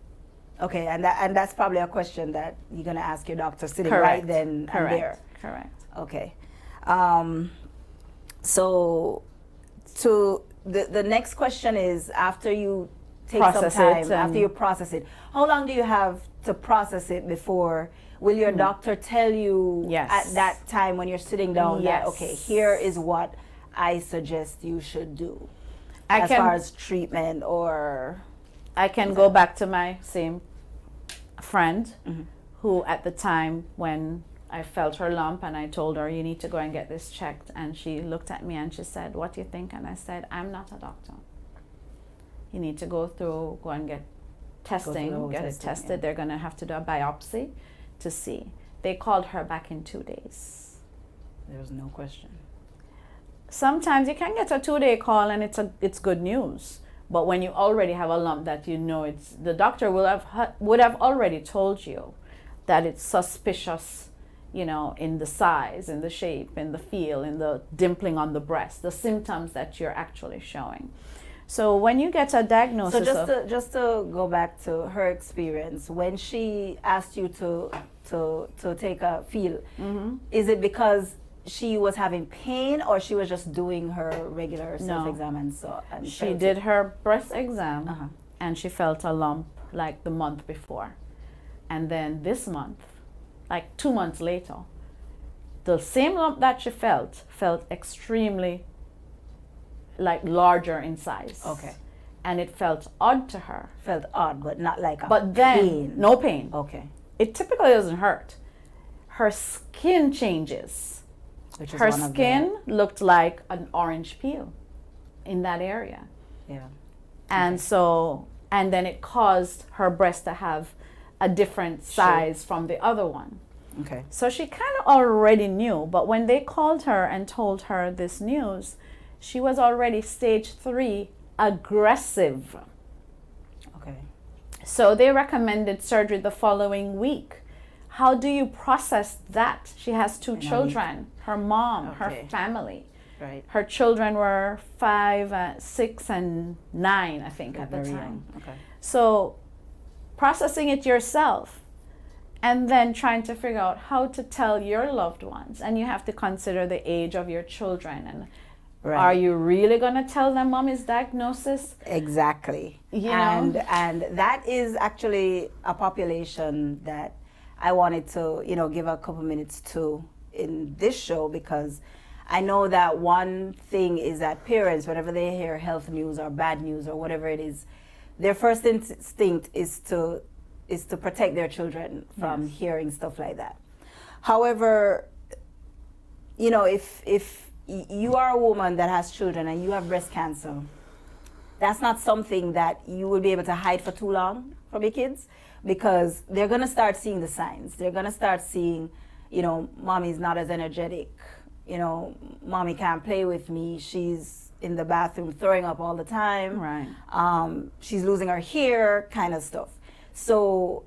Okay, and that's probably a question that you're going to ask your doctor sitting Correct. right then and there. Correct. Okay. So to the next question is, after you take Process some time, it after you process it, how long do you have to process it before? Will your doctor tell you at that time when you're sitting down that, okay, here is what I suggest you should do as far as treatment? Or I can go back to my same friend who at the time when I felt her lump and I told her, you need to go and get this checked, and she looked at me and she said, what do you think? And I said, I'm not a doctor. You need to go and get testing, get it tested. They're going to have to do a biopsy to see. They called her back in 2 days. There's no question. Sometimes you can get a 2-day call and it's good news. But when you already have a lump that you know the doctor would have already told you that it's suspicious, you know, in the size, in the shape, in the feel, in the dimpling on the breast, the symptoms that you're actually showing. So when you get a diagnosis, so just to go back to her experience, when she asked you to take a feel, is it because she was having pain, or she was just doing her regular self-exam? And she did her breast exam and she felt a lump like the month before, and then this month, like 2 months later, the same lump that she felt extremely like larger in size. Okay. And it felt odd to her. Felt odd, but not like a but then pain. No pain. Okay. It typically doesn't hurt. Her skin changes. Her skin looked like an orange peel in that area. Yeah. And and then it caused her breast to have a different size from the other one. Okay. So she kind of already knew, but when they called her and told her this news, she was already stage 3 aggressive. Okay. So they recommended surgery the following week. How do you process that? She has 2 children, her mom, her family. Right. Her children were 5, 6, and 9, I think, at the time. Young. Okay. So processing it yourself and then trying to figure out how to tell your loved ones. And you have to consider the age of your children. And are you really going to tell them mommy's diagnosis? Exactly. You know? And that is actually a population that I wanted to, give a couple minutes to in this show, because I know that one thing is that parents, whenever they hear health news or bad news or whatever it is, their first instinct is to protect their children from hearing stuff like that. However, if you are a woman that has children and you have breast cancer, that's not something that you will be able to hide for too long from your kids, because they're going to start seeing the signs. They're going to start seeing, mommy's not as energetic. Mommy can't play with me. She's in the bathroom throwing up all the time. Right. She's losing her hair, kind of stuff. So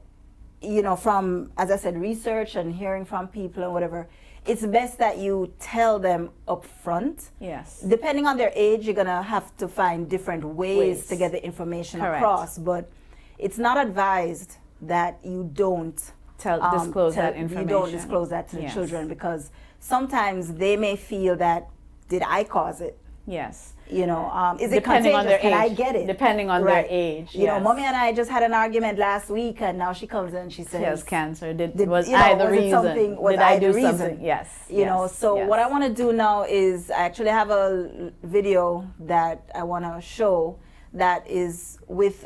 you know, from, as I said, research and hearing from people and whatever, it's best that you tell them up front. Yes. Depending on their age, you're gonna have to find different ways to get the information across, but it's not advised that you don't disclose that information. You don't disclose that to the children, because sometimes they may feel that, did I cause it? Yes. You know, is it Depending contagious? on their Can I age. get it? Depending on their age. You know, Mommy and I just had an argument last week, and now she comes in and she says, she has cancer. Was I the was reason? It something, was Did I do the reason? something? Yes. You know, so what I want to do now is I actually have a video that I want to show that is with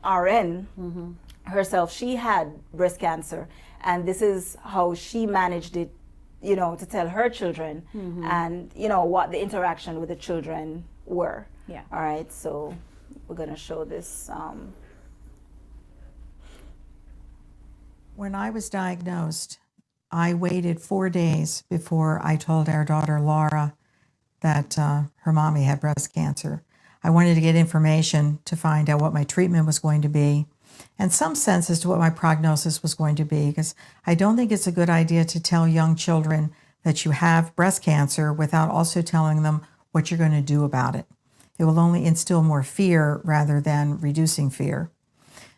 RN herself. She had breast cancer, and this is how she managed it, you know, to tell her children, and, you know, what the interaction with the children were. Yeah. All right, so we're going to show this. When I was diagnosed, I waited 4 days before I told our daughter Laura that her mommy had breast cancer. I wanted to get information to find out what my treatment was going to be and some sense as to what my prognosis was going to be, because I don't think it's a good idea to tell young children that you have breast cancer without also telling them what you're going to do about it. It will only instill more fear rather than reducing fear.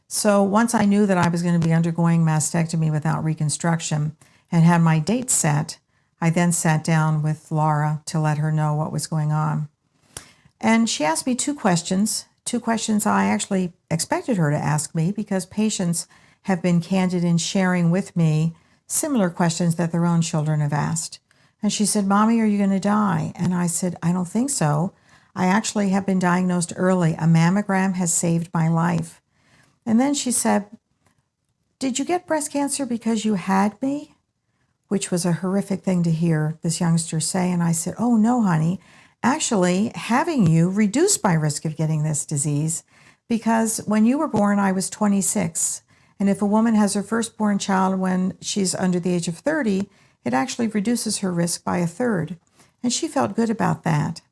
So once I knew that I was going to be undergoing mastectomy without reconstruction and had my date set, I then sat down with Laura to let her know what was going on. And she asked me two questions I actually expected her to ask me, because patients have been candid in sharing with me similar questions that their own children have asked. And she said, "Mommy, are you going to die?" And I said, "I don't think so. I actually have been diagnosed early. A mammogram has saved my life." And then she said, "Did you get breast cancer because you had me?" Which was a horrific thing to hear this youngster say. And I said, "Oh, no, honey. Actually, having you reduced my risk of getting this disease, because when you were born, I was 26. And if a woman has her firstborn child when she's under the age of 30, it actually reduces her risk by a third." And she felt good about that.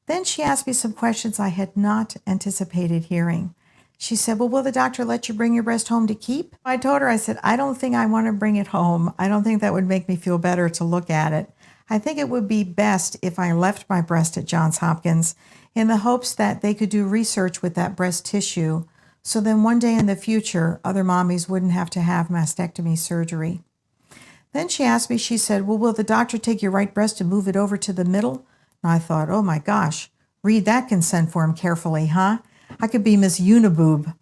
Then she asked me some questions I had not anticipated hearing. She said, "Well, will the doctor let you bring your breast home to keep?" I told her, I said, "I don't think I want to bring it home. I don't think that would make me feel better to look at it. I think it would be best if I left my breast at Johns Hopkins in the hopes that they could do research with that breast tissue, so then one day in the future, other mommies wouldn't have to have mastectomy surgery." Then she asked me, she said, "Well, will the doctor take your right breast and move it over to the middle?" And I thought, oh my gosh, read that consent form carefully, huh? I could be Miss Uniboob.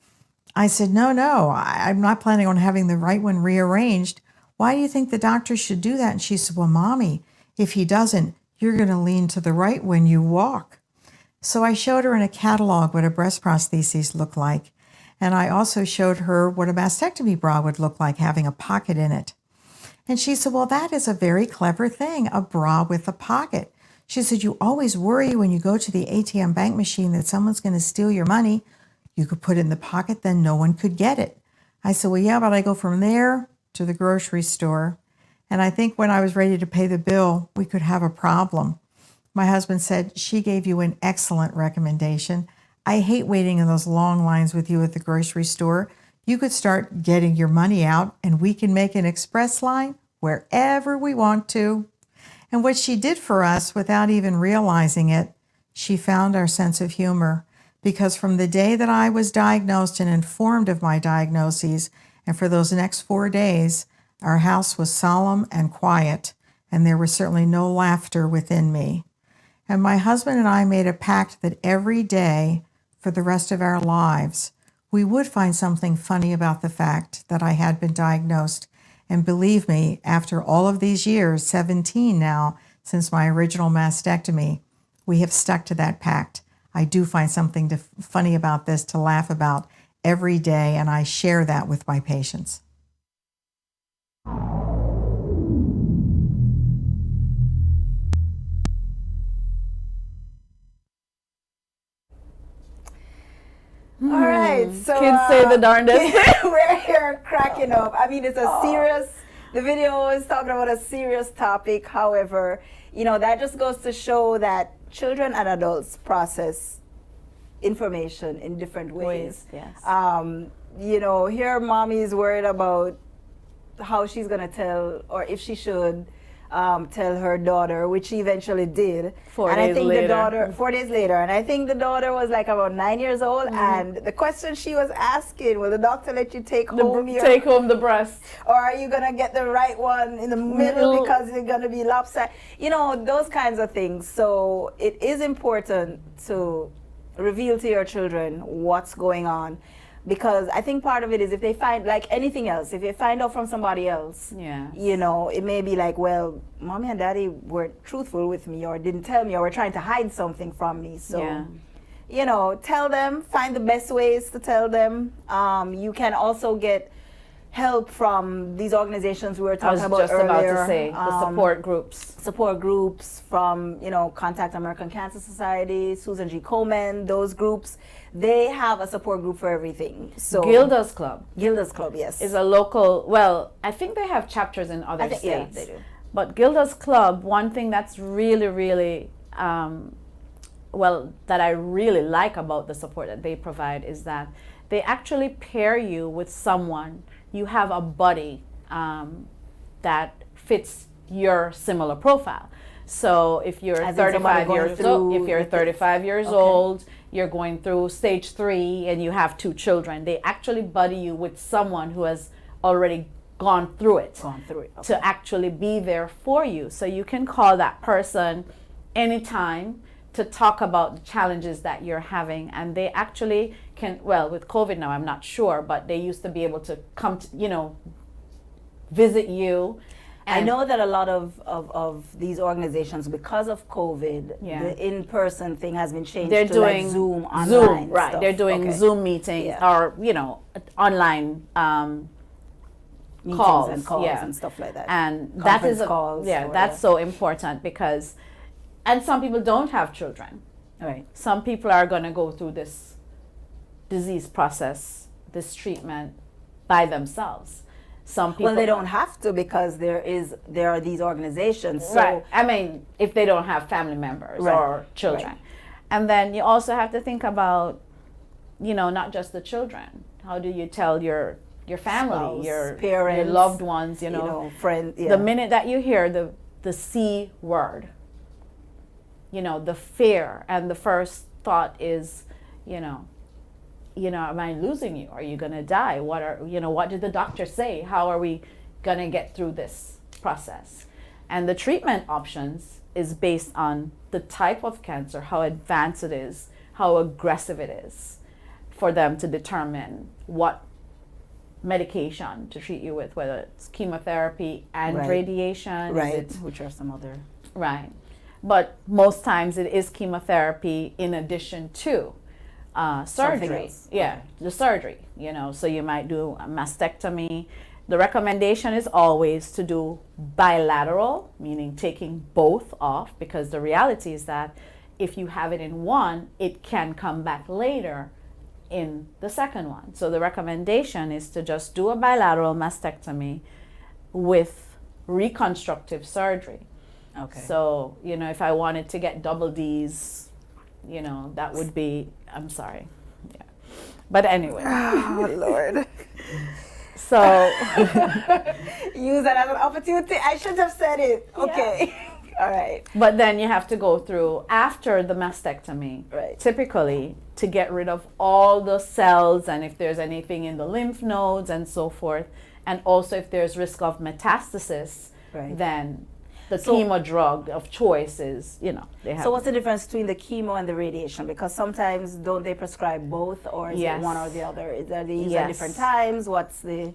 I said, no, I'm not planning on having the right one rearranged. Why do you think the doctor should do that? And she said, "Well, Mommy, if he doesn't, you're going to lean to the right when you walk." So I showed her in a catalog what a breast prosthesis looked like. And I also showed her what a mastectomy bra would look like, having a pocket in it. And she said, "Well, that is a very clever thing, a bra with a pocket." She said, "You always worry when you go to the ATM bank machine that someone's going to steal your money. You could put it in the pocket, then no one could get it." I said, "Well, yeah, but I go from there to the grocery store. And I think when I was ready to pay the bill, we could have a problem." My husband said, "She gave you an excellent recommendation. I hate waiting in those long lines with you at the grocery store. You could start getting your money out and we can make an express line wherever we want to." And what she did for us without even realizing it, she found our sense of humor, because from the day that I was diagnosed and informed of my diagnoses, and for those next 4 days, our house was solemn and quiet, and there was certainly no laughter within me. And my husband and I made a pact that every day for the rest of our lives, we would find something funny about the fact that I had been diagnosed. And believe me, after all of these years, 17 now, since my original mastectomy, we have stuck to that pact. I do find something funny about this to laugh about every day, and I share that with my patients. All right, so kids say the darndest. We're here cracking up. I mean, it's a serious. The video is talking about a serious topic. However, you know, that just goes to show that children and adults process information in different ways. Yes. You know, here mommy is worried about how she's gonna tell, or if she should tell her daughter, which she eventually did. 4 and days I think later. the daughter 4 days later, and I think the daughter was like about 9 years old, and the question she was asking, will the doctor let you take home the breast, or are you gonna get the right one in the middle because you're gonna be lopsided? You know, those kinds of things. So it is important to reveal to your children what's going on. Because I think part of it is if they find, like anything else, if they find out from somebody else, you know, it may be like, well, mommy and daddy weren't truthful with me, or didn't tell me, or were trying to hide something from me. So, you know, tell them, find the best ways to tell them. You can also get help from these organizations we were talking about earlier. I was just about to say, the support groups. Support groups from, you know, Contact American Cancer Society, Susan G. Komen, those groups. They have a support group for everything. So Gilda's Club. Gilda's Club, yes. Is a local, well, I think they have chapters in other states. Yeah, they do. But Gilda's Club, one thing that's really, really, that I really like about the support that they provide is that they actually pair you with someone. You have a buddy that fits your similar profile. So if you're 35 years old, you're going through stage 3 and you have 2 children, they actually buddy you with someone who has already gone through it. To actually be there for you. So you can call that person anytime to talk about the challenges that you're having, and they actually can, well, with COVID now I'm not sure, but they used to be able to come to, you know, visit you. I know that a lot of these organizations, because of COVID, the in-person thing has been changed to like Zoom online right stuff. They're doing Zoom meetings or, you know, online calls and stuff like that, and Conference calls, that's so important, because and some people don't have children, right? Some people are going to go through this disease process, this treatment by themselves. Some people, well, they don't have to, because there are these organizations. So right. I mean, if they don't have family members or children. Right. And then you also have to think about, you know, not just the children. How do you tell your family, spouse, your parents, your loved ones, you know friends? The minute that you hear the C word, you know, the fear, and the first thought is, you know, am I losing you? Are you going to die? What did the doctor say? How are we going to get through this process? And the treatment options is based on the type of cancer, how advanced it is, how aggressive it is, for them to determine what medication to treat you with, whether it's chemotherapy and radiation. Which are some other. Right. But most times it is chemotherapy in addition to surgery. The surgery, you know, so you might do a mastectomy. The recommendation is always to do bilateral, meaning taking both off, because the reality is that if you have it in one, it can come back later in the second one. So the recommendation is to just do a bilateral mastectomy with reconstructive surgery. Okay. So, you know, if I wanted to get double D's, you know, that would be, I'm sorry. Yeah. But anyway. Oh, Lord. So. Use that as an opportunity. I should have said it. Okay. Yeah. All right. But then you have to go through, after the mastectomy, typically, to get rid of all the cells, and if there's anything in the lymph nodes and so forth. And also if there's risk of metastasis, then the chemo drug of choice is, you know, they have. So what's the difference between the chemo and the radiation? Because sometimes don't they prescribe both, or is it one or the other? Is that they use at different times? What's the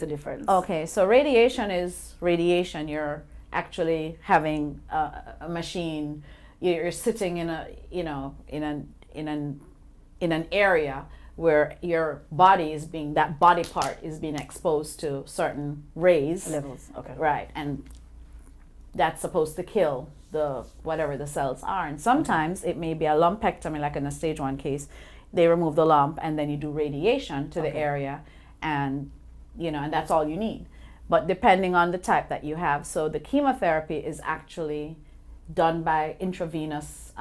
difference? Okay, so radiation is radiation. You're actually having a machine. You're sitting in a, you know, in an area where your body is being, that body part is being exposed to certain rays levels. Okay. Right, and that's supposed to kill whatever the cells are. And sometimes it may be a lumpectomy, like in a stage 1 case. They remove the lump and then you do radiation to the area, and you know, and that's all you need. But depending on the type that you have, so the chemotherapy is actually done by intravenous.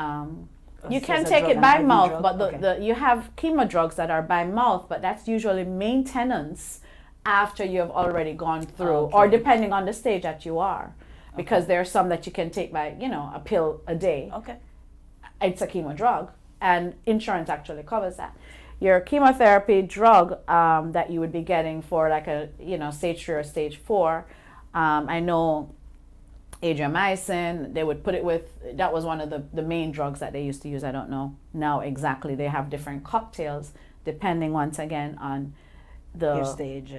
You can take it by mouth, but you have chemo drugs that are by mouth, but that's usually maintenance after you have already gone through, or depending on the stage that you are, because there are some that you can take by, a pill a day. Okay. It's a chemo drug, and insurance actually covers that. Your chemotherapy drug that you would be getting for like a, stage 3 or stage 4, I know Adriamycin, they would put it with, that was one of the main drugs that they used to use. I don't know now exactly. They have different cocktails depending, once again, on the stage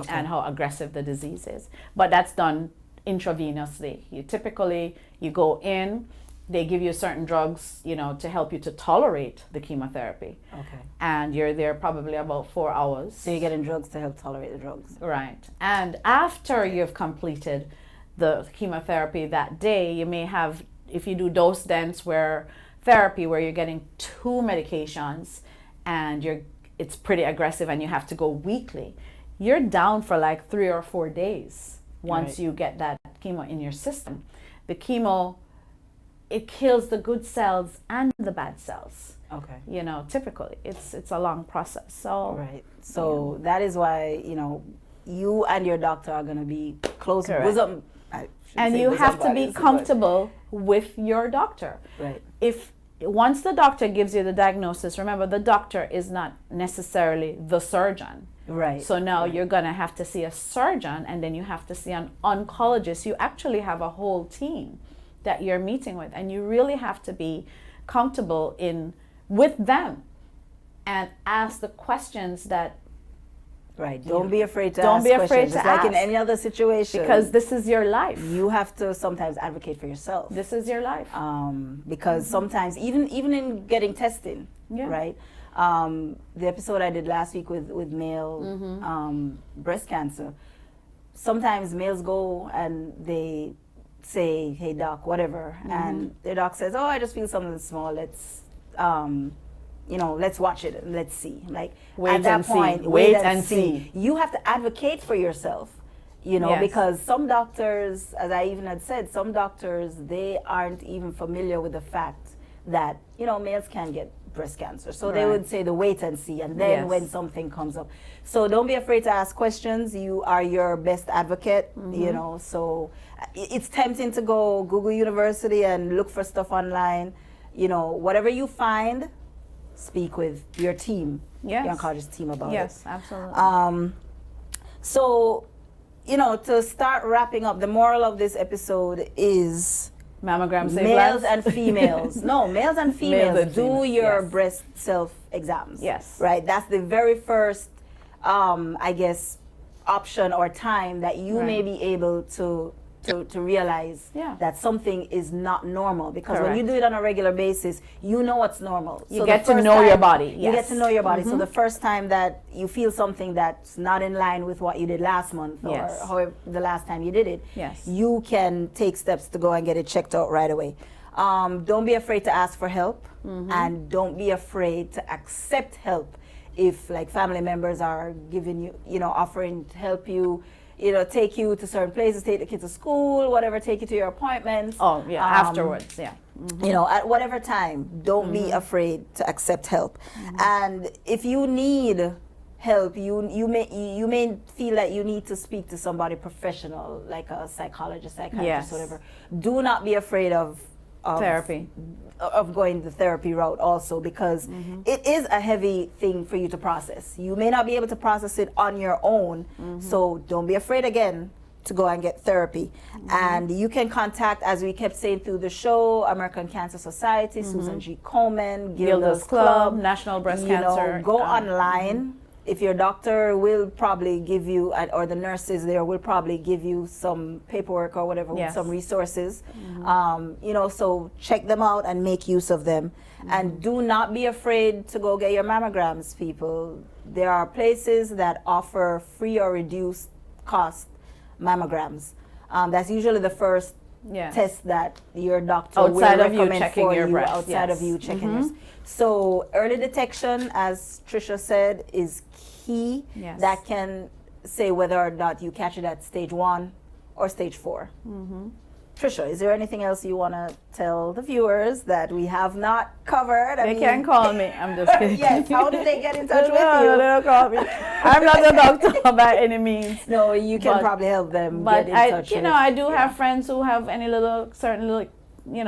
and how aggressive the disease is. But that's done intravenously. You go in, they give you certain drugs, to help you to tolerate the chemotherapy. Okay. And you're there probably about 4 hours. So you're getting drugs to help tolerate the drugs. Right. And after you've completed the chemotherapy that day, you may have, if you do dose dense therapy where you're getting 2 medications and it's pretty aggressive and you have to go weekly, you're down for like 3 or 4 days once you get that chemo in your system. The chemo, it kills the good cells and the bad cells. Okay. Typically it's a long process. So right. So that is why, you and your doctor are going to be close. Bosom, and you have to be comfortable with your doctor. Right. Once the doctor gives you the diagnosis, remember the doctor is not necessarily the surgeon. Right. So now you're going to have to see a surgeon, and then you have to see an oncologist. You actually have a whole team that you're meeting with, and you really have to be comfortable with them and ask the questions that. Right. Don't be afraid to ask questions. Just like in any other situation. Because this is your life. You have to sometimes advocate for yourself. This is your life. Because sometimes, even in getting testing, right? The episode I did last week with male breast cancer, sometimes males go and they say, hey, doc, whatever. And their doc says, oh, I just feel something small. Let's watch it and let's see. Like, wait at that and point, see. Wait and see. You have to advocate for yourself, because some doctors, as I even had said, some doctors, they aren't even familiar with the fact that, males can get breast cancer. So they would say the wait and see, and then when something comes up. So don't be afraid to ask questions. You are your best advocate, so it's tempting to go Google University and look for stuff online. Whatever you find, speak with your team, your oncologist team about it. Yes, absolutely. So, to start wrapping up, the moral of this episode is mammogram save males lives? and females. No, males and females, do your breast self exams. Yes. Right? That's the very first, I guess, option or time that you may be able to realize that something is not normal, because when you do it on a regular basis, you know what's normal. You get to know your body. You get to know your body. So the first time that you feel something that's not in line with what you did last month, or however the last time you did it, you can take steps to go and get it checked out right away. Don't be afraid to ask for help, and don't be afraid to accept help if, like, family members are giving you, offering to help you, take you to certain places, take the kids to school, whatever, take you to your appointments. Oh, yeah, afterwards, at whatever time, don't be afraid to accept help. And if you need help, you may feel that you need to speak to somebody professional, like a psychologist, psychiatrist, whatever. Do not be afraid of therapy, of going the therapy route also, because it is a heavy thing for you to process. You may not be able to process it on your own, so don't be afraid again to go and get therapy. And you can contact, as we kept saying through the show, American Cancer Society, Susan G. Komen, Gilda's Club, National Breast Cancer. Go online. If your doctor will probably give you, or the nurses there will probably give you some paperwork or whatever, with some resources. So check them out and make use of them. And do not be afraid to go get your mammograms, people. There are places that offer free or reduced cost mammograms. That's usually the first test that your doctor will recommend for you, outside of you checking yours. So early detection, as Trisha said, is key. That can say whether or not you catch it at stage 1 or stage 4. Trisha, is there anything else you want to tell the viewers that we have not covered? They can call me. I'm just kidding. Yes, how do they get in touch with you? No, they don't call me. I'm not a doctor by any means. No, you can probably help them but get in touch with. I do have friends who have any certain little,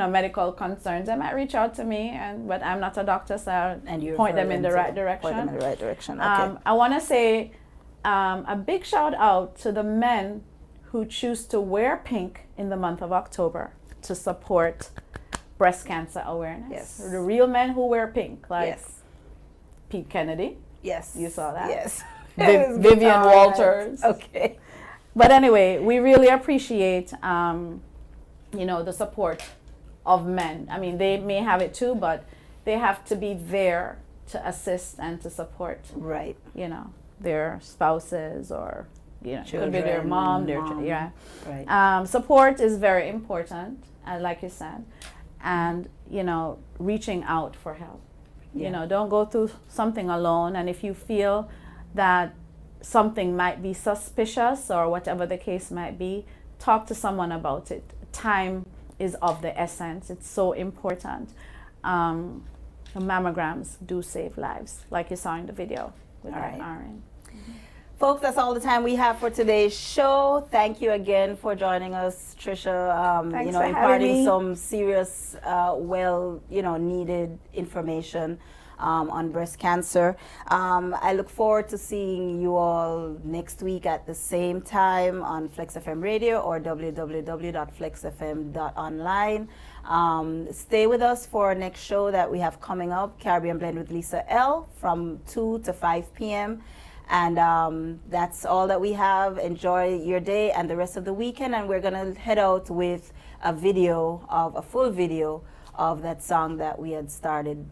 medical concerns. They might reach out to me, but I'm not a doctor, so I'll point them in the right direction. Point them in the right direction. Okay. I want to say a big shout out to the men who choose to wear pink in the month of October to support breast cancer awareness. Yes. The real men who wear pink, like Yes. Pete Kennedy. Yes. You saw that? Yes. Vivian Walters. Okay. But anyway, we really appreciate, the support of men. I mean, they may have it too, but they have to be there to assist and to support. Right. Their spouses or could be their mom, Right. Support is very important, like you said, and reaching out for help. Don't go through something alone, and if you feel that something might be suspicious or whatever the case might be, talk to someone about it. Time is of the essence. It's so important. Mammograms do save lives, like you saw in the video with Aaron. Folks, that's all the time we have for today's show. Thank you again for joining us, Trisha. Thanks for imparting having me. some serious, needed information on breast cancer. I look forward to seeing you all next week at the same time on Flex FM Radio or www.flexfm.online. Stay with us for our next show that we have coming up, Caribbean Blend with Lisa L, from 2 to 5 p.m. And that's all that we have. Enjoy your day and the rest of the weekend. And we're going to head out with a full video of that song that we had started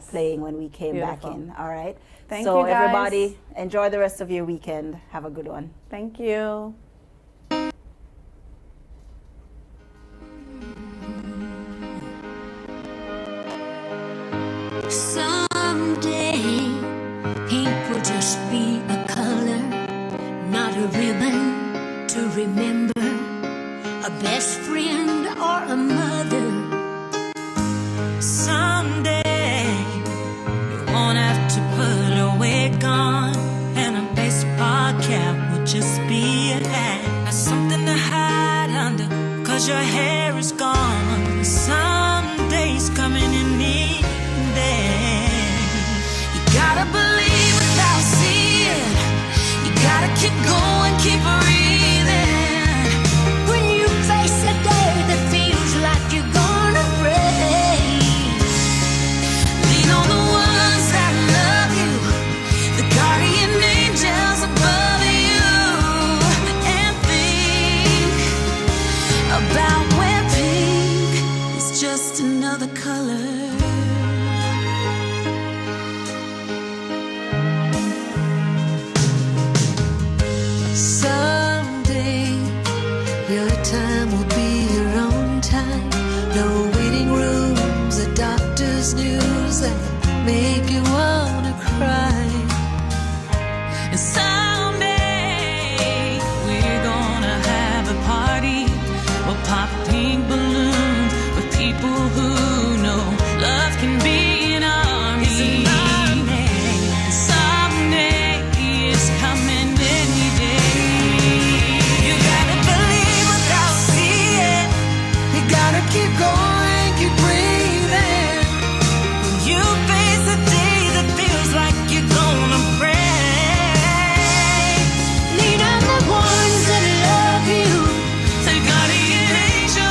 playing when we came back in. All right. Thank you, guys. Everybody, enjoy the rest of your weekend. Have a good one. Thank you. Someday, pink will just be a color, not a ribbon to remember, a best friend or a mother. Someday, you won't have to put a wig on, and a baseball cap will just be a hat. Not something to hide under, 'cause your hair is gone. Someday's coming in me. You gotta believe without seeing. You gotta keep going, keep breathing. When you face a day that feels like you're gonna break, lean on the ones that love you, the guardian angels above you, and think about where pink is just another color. Someday, your time will be your own time. No waiting rooms or doctor's news that make you wanna cry. And someday, we're gonna have a party. We'll pop pink balloons with people who know love can be an army. Someday is coming any day. You gotta believe without seeing. You gotta keep going, keep breathing. When you face a day that feels like you're gonna break, lean on the ones that love you, the guardian angel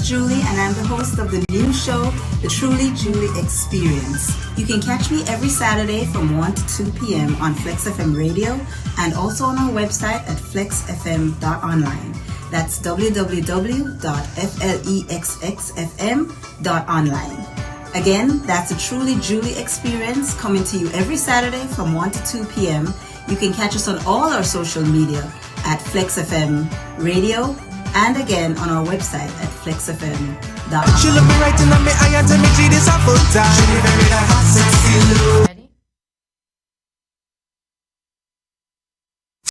Julie, and I'm the host of the new show, The Truly Julie Experience. You can catch me every Saturday from 1 to 2 p.m. on Flex FM Radio and also on our website at flexfm.online. That's www.flexxfm.online. Again, that's The Truly Julie Experience coming to you every Saturday from 1 to 2 p.m. You can catch us on all our social media at Flex FM Radio and again on our website at flexfm.com. She look me right in the eye and tell me she this a full time. She very hot, sexy look.